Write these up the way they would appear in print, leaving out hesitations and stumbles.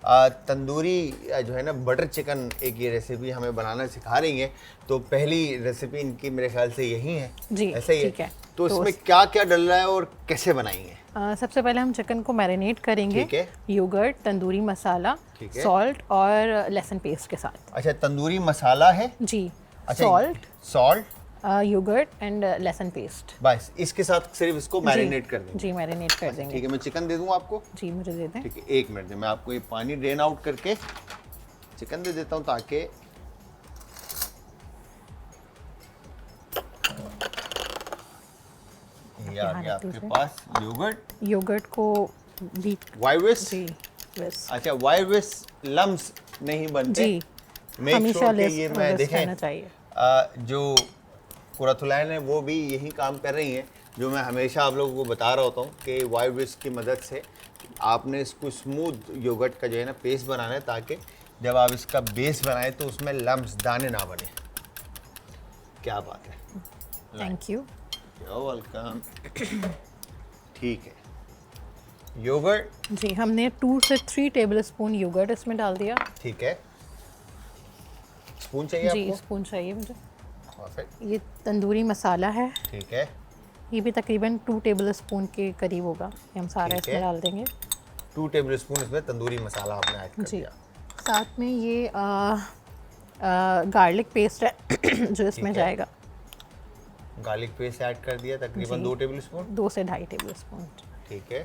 तंदूरी जो है ना बटर चिकन एक ये रेसिपी हमें बनाना सिखा रही हैं। तो पहली रेसिपी इनकी मेरे ख्याल से यही है। जी, ऐसा ही ठीक है। तो इसमें क्या क्या डल रहा है और कैसे बनाएंगे? सबसे पहले हम चिकन को मैरिनेट करेंगे। ठीक है। योगर्ट, तंदूरी मसाला, ठीक है। सॉल्ट और लहसुन पेस्ट के साथ। अच्छा, तंदूरी मसाला है। जी। अच्छा, सॉल्ट, सॉल्ट, योगर्ट एंड लहसुन पेस्ट। बस इसके साथ सिर्फ इसको मैरिनेट कर देंगे। जी, मैरिनेट कर देंगे। ठीक है, मैं चिकन दे दूं आपको? जी, मुझे दे दें। ठीक है, एक मिनट में मैं आपको ये पानी ड्रेन आउट करके चिकन दे देता हूं ताकि ये आ गया आपके पास योगर्ट को बीट। वाइविस। जी, बस। अच्छा, वाइविस लम्स नहीं बनते। जी, Make हमेशा sure कि लेस ये मैं देखें रहना चाहिए। जो कुरतुलैन है वो भी यही काम कर रही हैं, जो मैं हमेशा आप लोगों को बता रहा होता हूँ कि वाइविस की मदद से आपने इसको स्मूथ योगर्ट का जो है ना पेस्ट बनाना है, ताकि जब आप इसका बेस बनाएं तो उसमें लम्स दाने ना बने। क्या बात है, थैंक यू। You welcome. ठीक है, योगर्ट। जी, हमने 2 से 3 टेबल स्पून योगर्ट इसमें डाल दिया। ठीक है, स्पून चाहिए जी, आपको? स्पून चाहिए मुझे। परफेक्ट। ये तंदूरी मसाला है। ठीक है, ये भी तकरीबन 2 टेबल स्पून के करीब होगा। ये हम सारा ठीक है। इसमें डाल देंगे। 2 टेबल स्पून इसमें तंदूरी मसाला आपने ऐड कर जी, दिया। साथ में ये गार्लिक पेस्ट है जो इसमें ठीक है। जाएगा। गार्लिक पेस्ट ऐड कर दिया तकरीबन 2 टेबल स्पून। 2 से 2.5 टेबल स्पून। ठीक है।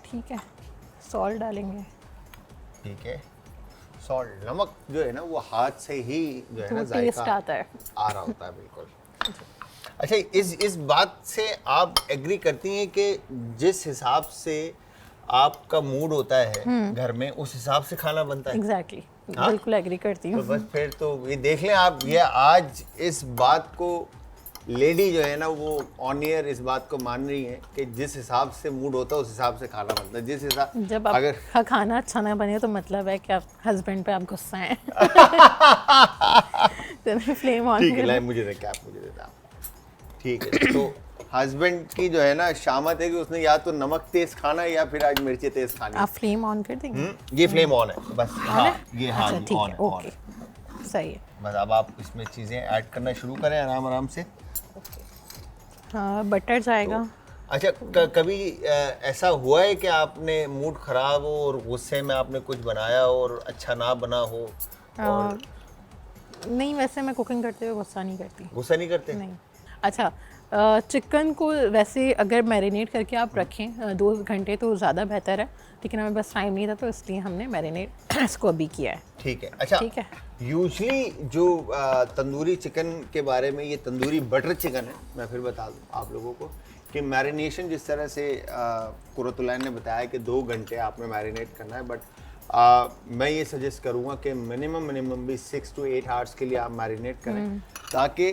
ठीक है, सॉल्ट डालेंगे। ठीक है, सॉल्ट, नमक जो है ना वो हाथ से ही जो है ना तो टेस्ट जायका आता है। आ रहा होता है। बिल्कुल। अच्छा, इस बात से आप एग्री करती हैं कि जिस हिसाब से आपका मूड होता है घर में, उस हिसाब से खाना बनता है? एग्जैक्टली, हाँ? बिल्कुल एग्री करती तो हूँ। बस फिर तो ये देख लें आप, ये आज इस बात को लेडी जो है ना वो ऑन एयर इस बात को मान रही है कि जिस हिसाब से मूड होता है उस हिसाब से खाना बनता है। जिस हिसाब जब अगर आपका खाना अच्छा ना बने तो मतलब है कि आप हस्बैंड पे आप गुस्सा हैं। तो मैं फ्लेम ऑन ठीक है, कर लाइन मुझे दे, कैप मुझे देता। ठीक है, तो हस्बैंड की जो है ना शामत है कि उसने या तो नमक तेज खाना है या फिर आज मिर्ची तेज खानी है। आप फ्लेम ऑन कर देंगे? ये फ्लेम ऑन है बस। हाँ, ये हाँ अच्छा, जी, ठीक ऑन है, है, ऑन ओके, है। सही है। बस अब आप इसमें चीज़ें ऐड करना शुरू करें आराम आराम से। हाँ, बटर जाएगा। अच्छा, कभी ऐसा हुआ है कि आपने मूड खराब हो और गुस्से में आपने कुछ बनाया हो और अच्छा ना बना हो? और नहीं, वैसे मैं कुकिंग करते हुए गुस्सा नहीं करती। गुस्सा नहीं करते? नहीं। अच्छा, चिकन को वैसे अगर मैरिनेट करके आप रखें 2 घंटे तो ज़्यादा बेहतर है, लेकिन हमें बस टाइम नहीं था तो इसलिए हमने मैरिनेट इसको अभी किया है। ठीक है। अच्छा, ठीक है। यूजली जो तंदूरी चिकन के बारे में, ये तंदूरी बटर चिकन है, मैं फिर बता दूं आप लोगों को कि मैरिनेशन जिस तरह से कुरतुलैन ने बताया कि 2 घंटे आपने मैरिनेट करना है, बट मैं ये सजेस्ट करूँगा कि मिनिमम भी 6 to 8 आवर्स के लिए आप मैरिनेट करें, ताकि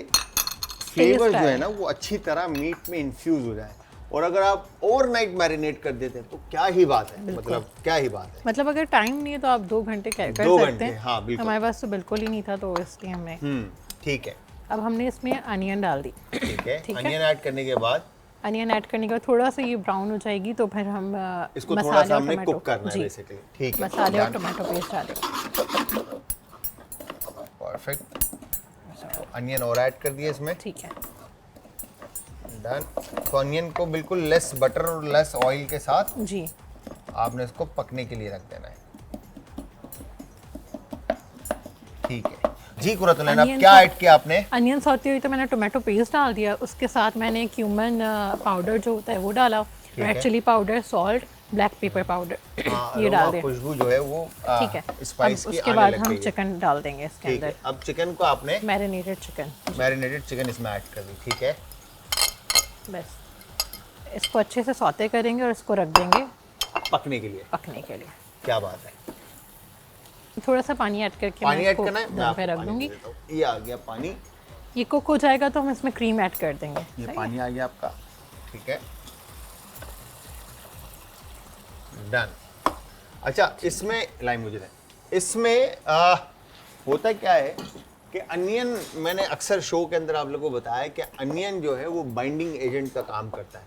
फ्लेवर जो है ना वो अच्छी तरह मीट में इन्फ्यूज हो जाए। और अगर आप ओवरनाइट मैरिनेट कर देते हैं तो क्या ही बात है, मतलब क्या ही बात है। मतलब अगर टाइम नहीं है तो आप 2 घंटे कर 2 सकते घंटे, हैं। हाँ बिल्कुल। हमारे पास तो बिल्कुल ही नहीं था तो इसलिए हमने। ठीक है। अब हमने इसमें अनियन डाल दी। ठीक है, ठीक है। अनियन ऐड करने के बाद अनियन ऐड करने के बाद थोड़ा सा ये ब्राउन हो जाएगी तो फिर हम इसको थोड़ा मसाले सा और हमने टमाटो, कुक करना है जी, बेसिकली। ठीक है, मसाले और डन। टमाटो पेस्ट डालेंगे। परफेक्ट। अनियन और ऐड कर दिए इसमें। ठीक है। डन। तो अनियन को बिल्कुल लेस बटर और लेस ऑयल के साथ जी, आपने इसको पकने के लिए रख देना है। ठीक है जी। कुरतुलैन, अब क्या ऐड किया आपने? अनियन सौते हुई तो मैंने टोमेटो पेस्ट डाल दिया, उसके साथ मैंने क्यूमन पाउडर जो होता है वो डाला, red chilli powder, salt, black pepper powder ये डाल दिया। खुशबू जो है वो ठीक है। स्पाइस अब की उसके आने बाद लग हम गई है। चिकन डाल देंगे इसके ठीक है, अंदर। अब चिकन को आपने मैरिनेटेड चिकन। मैरिनेटेड चिकन इसमें ऐड कर दी। ठीक है, बस इसको अच्छे से सौते करेंगे और इसको रख देंगे पकने के लिए। पकने के लिए। क्या बात है। थोड़ा सा पानी ऐड करके पानी मैं ऐड इसको करना है, मैं दम पे आपको रख पानी दूंगी। दे देता हूं। ये आ गया पानी, ये कुक हो जाएगा तो हम इसमें क्रीम ऐड कर देंगे। ये सही पानी आ गया आपका। ठीक है, डन। अच्छा, इसमें लाइन मुझे दे। इसमें होता क्या है कि अनियन, मैंने अक्सर शो के अंदर आप लोगों को बताया कि अनियन जो है वो बाइंडिंग एजेंट का काम करता है।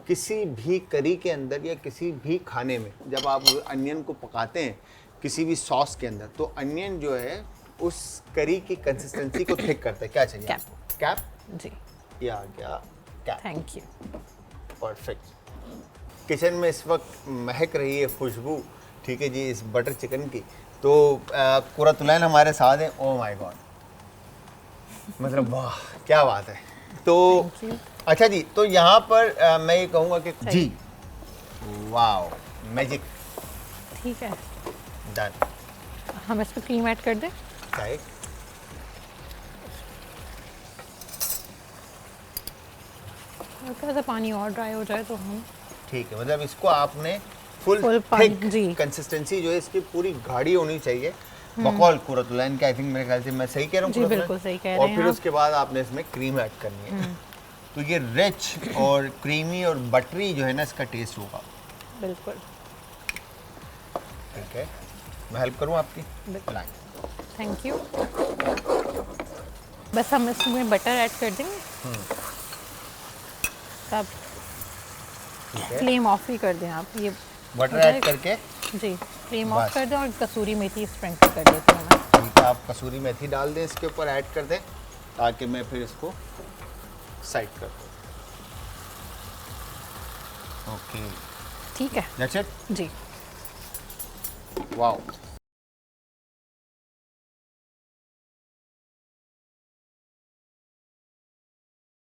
किसी भी करी के अंदर या किसी भी खाने में जब आप अनियन को पकाते हैं किसी भी सॉस के अंदर, तो अनियन जो है उस करी की कंसिस्टेंसी को थिक करता है। क्या चाहिए कैप। आपको? कैप, जी, ये आ गया cap. Thank you. Perfect. Kitchen में इस वक्त महक रही है खुशबू, ठीक है जी, इस बटर चिकन की। तो कुरतुलैन हमारे साथ हैं। ओह माय गॉड, मतलब वाह क्या बात है। तो Thank you. अच्छा जी, तो यहाँ पर मैं ये कहूँगा कि सही। जी, वाओ, मैजिक, ठीक है, डन। हम इस पर क्रीम ऐड कर दें। चाहे हल्का सा पानी और ड्राई हो जाए तो हम ठीक है, मतलब इसको आपने फुल Full पानी, थिक जी। कंसिस्टेंसी जो है इसकी पूरी गाढ़ी होनी चाहिए। बकौल कुरतुलैन का, आई थिंक मेरे ख्याल से मैं सही कह रहा हूँ? जी, कुरतुलैन? बिल्कुल सही कह रहे और हैं फिर आप। उसके बाद आपने इसमें क्रीम ऐड करनी है। तो ये रिच और क्रीमी और बटरी जो है ना इसका टेस्ट होगा। बिल्कुल। ठीक है, मैं हेल्प करूँ आपकी? बिल्कुल। लाएं। Thank you. बस हम इसमें बटर ऐड कर देंगे। तब ठीक है, फ्लेम ऑफ ही कर दें आप। ये बटर हो ऐड जाएगा? करके जी, फ्लेम बस। ऑफ कर दें और कसूरी मेथी स्प्रिंकल कर देती हूँ मैं। ठीक है, आप कसूरी मेथी डाल दें इसके ऊपर, ऐड कर दें, ताकि मैं फिर इसको साइड कर दूँ। ओके, ठीक है दैट्स इट। जी। वाओ,